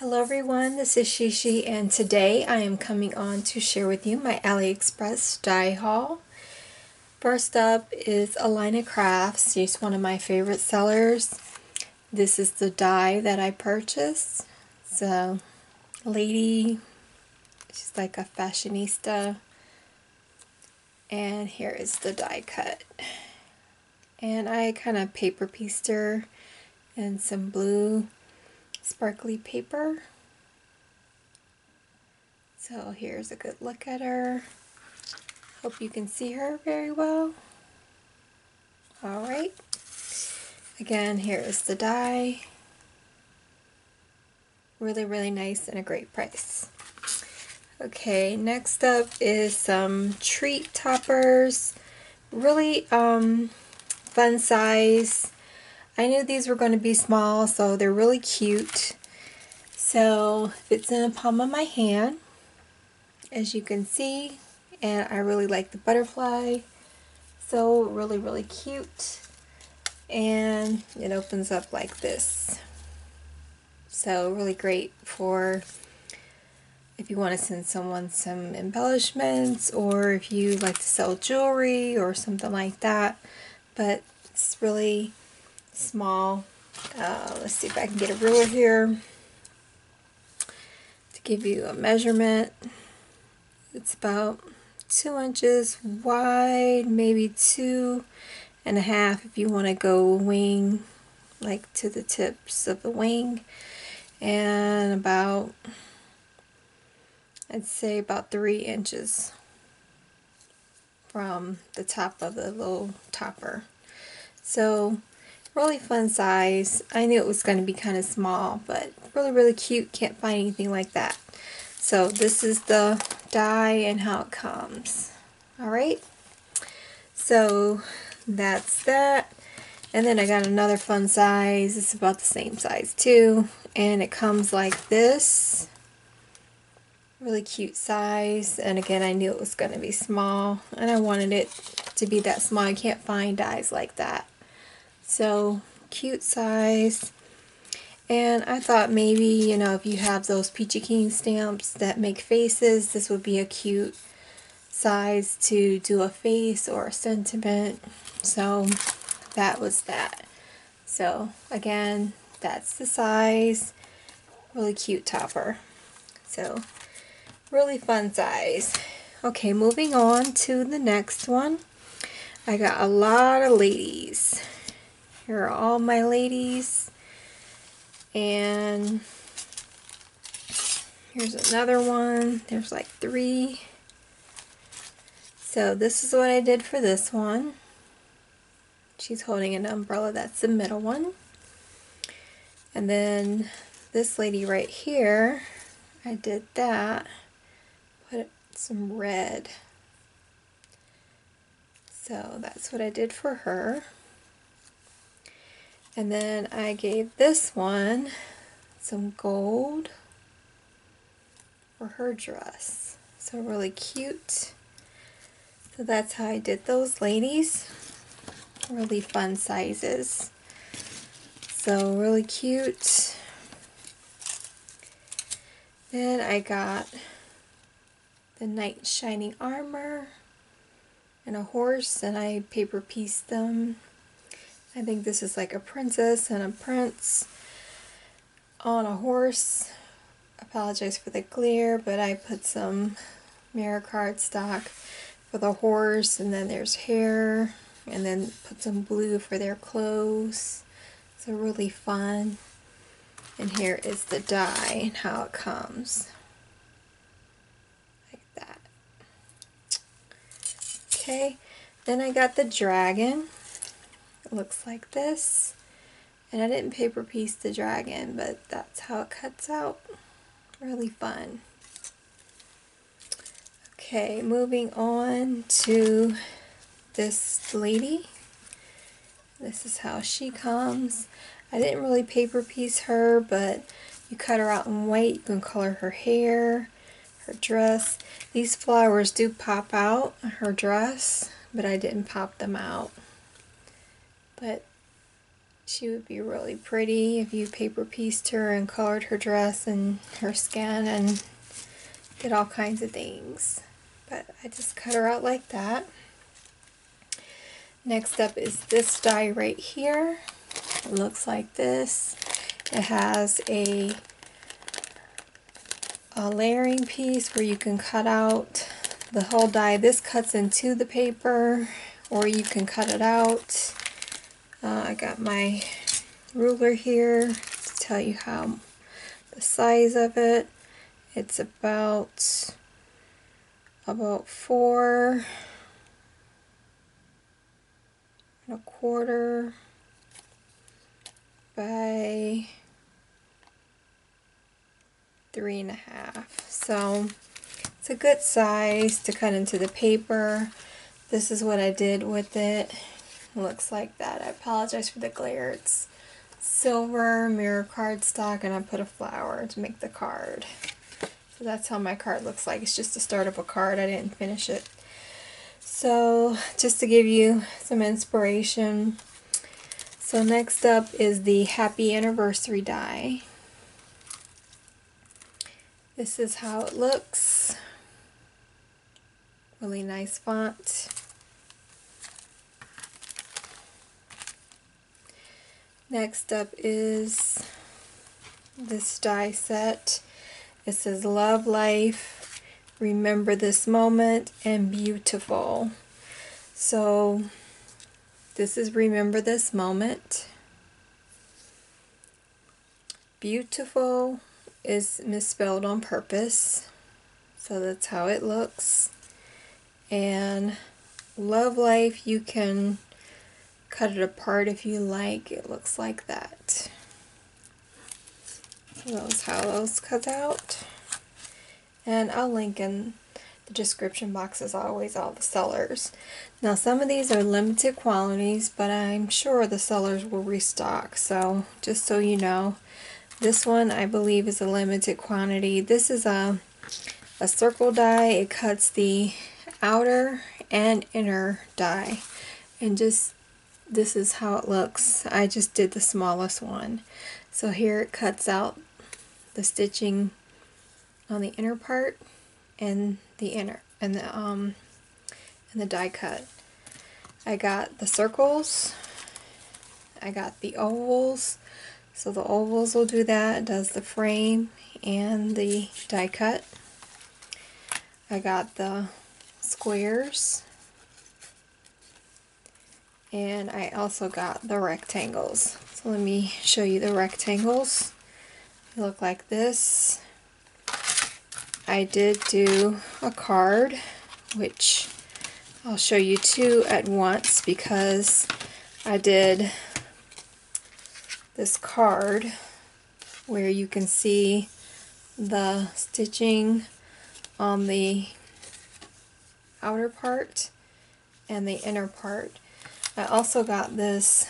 Hello everyone, this is Sheshe, and today I am coming on to share with you my Aliexpress dye haul. First up is Alina Crafts. She's one of my favorite sellers. This is the dye that I purchased. It's a lady, she's like a fashionista, and here is the die cut. And I kind of paper pieced her in some blue sparkly paper. So here's a good look at her. Hope you can see her very well. Alright. Again, here is the dye. Really nice and a great price. Okay, next up is some treat toppers. Really fun size. I knew these were going to be small, so they're really cute. So fits in the palm of my hand, as you can see, and I really like the butterfly. So really cute, and it opens up like this. So really great for if you want to send someone some embellishments, or if you like to sell jewelry or something like that. But it's really small. Let's see if I can get a ruler here to give you a measurement. It's about 2 inches wide, maybe 2.5 if you want to go wing, like to the tips of the wing, and about, I'd say about 3 inches from the top of the little topper. So really fun size. I knew it was going to be kind of small, but really cute. Can't find anything like that. So this is the dye and how it comes. Alright, so that's that. And then I got another fun size. It's about the same size too, and it comes like this. Really cute size, and again I knew it was going to be small, and I wanted it to be that small. I can't find dyes like that. So cute size. And I thought maybe, you know, if you have those Peachy Keen stamps that make faces, this would be a cute size to do a face or a sentiment. So that was that. So again, that's the size. Really cute topper. So really fun size. Okay, moving on to the next one. I got a lot of ladies. Here are all my ladies. And here's another one. There's like 3. So this is what I did for this one. She's holding an umbrella. That's the middle one. And then this lady right here, I did that. Put some red. So that's what I did for her. And then I gave this one some gold for her dress. So really cute. So that's how I did those ladies. Really fun sizes. So really cute. Then I got the knight shining armor and a horse, and I paper pieced them. I think this is like a princess and a prince on a horse. Apologize for the glare, but I put some mirror cardstock for the horse, and then there's hair, and then put some blue for their clothes. So really fun. And here is the dye and how it comes. Like that. Okay, then I got the dragon. It looks like this. And I didn't paper piece the dragon, but that's how it cuts out. Really fun. Okay, moving on to this lady. This is how she comes. I didn't really paper piece her, but you cut her out in white. You can color her hair, her dress. These flowers do pop out her dress, but I didn't pop them out. But She would be really pretty if you paper pieced her and colored her dress and her skin and did all kinds of things. But I just cut her out like that. Next up is this die right here. It looks like this. It has a layering piece where you can cut out the whole die. This cuts into the paper, or you can cut it out. I got my ruler here to tell you how the size of it. It's about 4 1/4 by 3 1/2. So it's a good size to cut into the paper. This is what I did with it. It looks like that. I apologize for the glare. It's silver mirror cardstock, and I put a flower to make the card. So that's how my card looks like. It's just the start of a card. I didn't finish it. So just to give you some inspiration. So next up is the Happy Anniversary die. This is how it looks. Really nice font. Next up is this die set. It says Love Life, Remember This Moment, and Beautiful. So this is Remember This Moment. Beautiful is misspelled on purpose. So that's how it looks. And Love Life, you can cut it apart if you like. It looks like that. That's how those cut out. And I'll link in the description box as always all the sellers. Now some of these are limited quantities, but I'm sure the sellers will restock. So just so you know, this one I believe is a limited quantity. This is a circle die. It cuts the outer and inner die. And just this is how it looks. I just did the smallest one. So here it cuts out the stitching on the inner part and the die cut. I got the circles. I got the ovals. So the ovals will do that. It does the frame and the die cut. I got the squares. And I also got the rectangles. So let me show you the rectangles. They look like this. I did do a card, which I'll show you two at once because I did this card where you can see the stitching on the outer part and the inner part. I also got this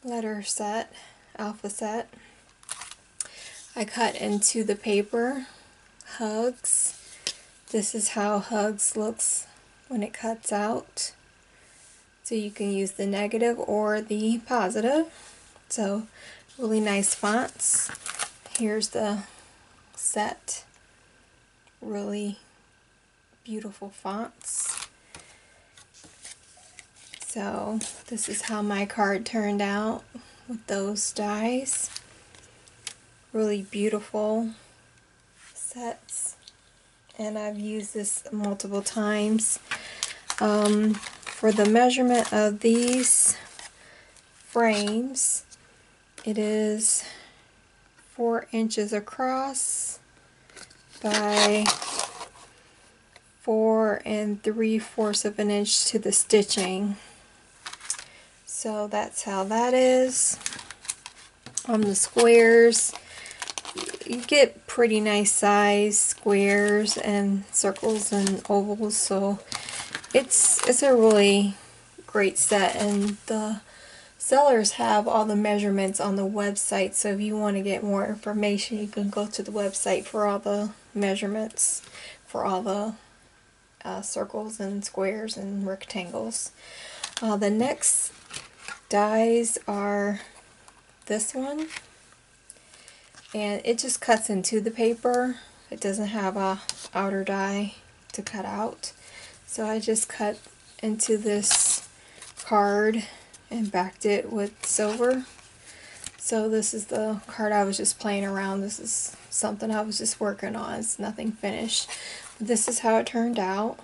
letter set, alpha set. I cut into the paper Hugs. This is how Hugs looks when it cuts out. So you can use the negative or the positive. So really nice fonts. Here's the set. Really beautiful fonts. So this is how my card turned out with those dies. Really beautiful sets, and I've used this multiple times. For the measurement of these frames, it is 4 inches across by 4 3/4 of an inch to the stitching. So that's how that is. On the squares, you get pretty nice size squares and circles and ovals, so it's a really great set, and the sellers have all the measurements on the website, so if you want to get more information you can go to the website for all the measurements for all the circles and squares and rectangles. The next dies are this one, and it just cuts into the paper. It doesn't have a outer die to cut out, so I just cut into this card and backed it with silver. So this is the card I was just playing around. This is something I was just working on. It's nothing finished. But this is how it turned out,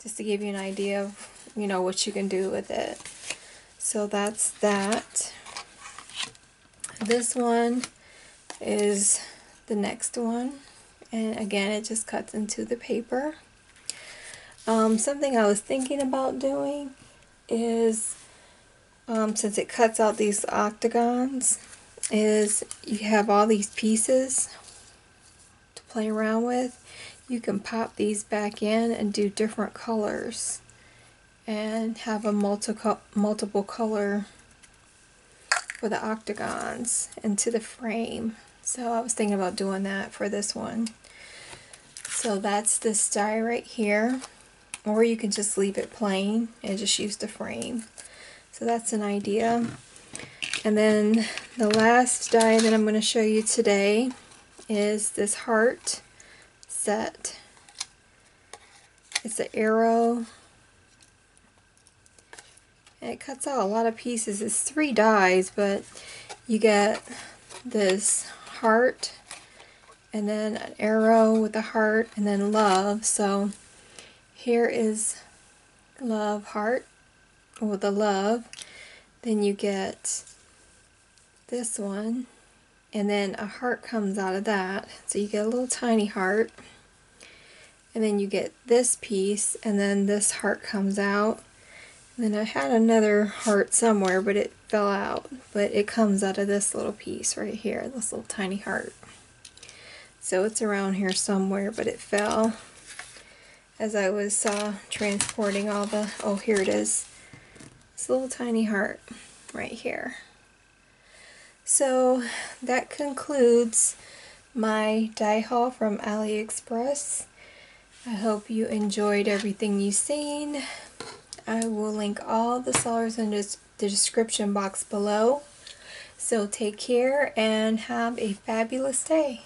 just to give you an idea of, you know, what you can do with it. So that's that. This one is the next one, and again it just cuts into the paper. Something I was thinking about doing is, since it cuts out these octagons, is you have all these pieces to play around with. You can pop these back in and do different colors and have a multiple color for the octagons into the frame. So I was thinking about doing that for this one. So that's this die right here, or you can just leave it plain and just use the frame. So that's an idea. And then the last die that I'm going to show you today is this heart set. It's an arrow, and it cuts out a lot of pieces. It's 3 dies, but you get this heart, and then an arrow with a heart, and then love. So here is love heart with a love. Then you get this one, and then a heart comes out of that. So you get a little tiny heart, and then you get this piece, and then this heart comes out. And then I had another heart somewhere, but it fell out. But it comes out of this little piece right here, this little tiny heart. So it's around here somewhere, but it fell as I was transporting all the, oh, here it is. This little tiny heart right here. So that concludes my die haul from Aliexpress. I hope you enjoyed everything you've seen. I will link all the sellers in the description box below. So take care and have a fabulous day.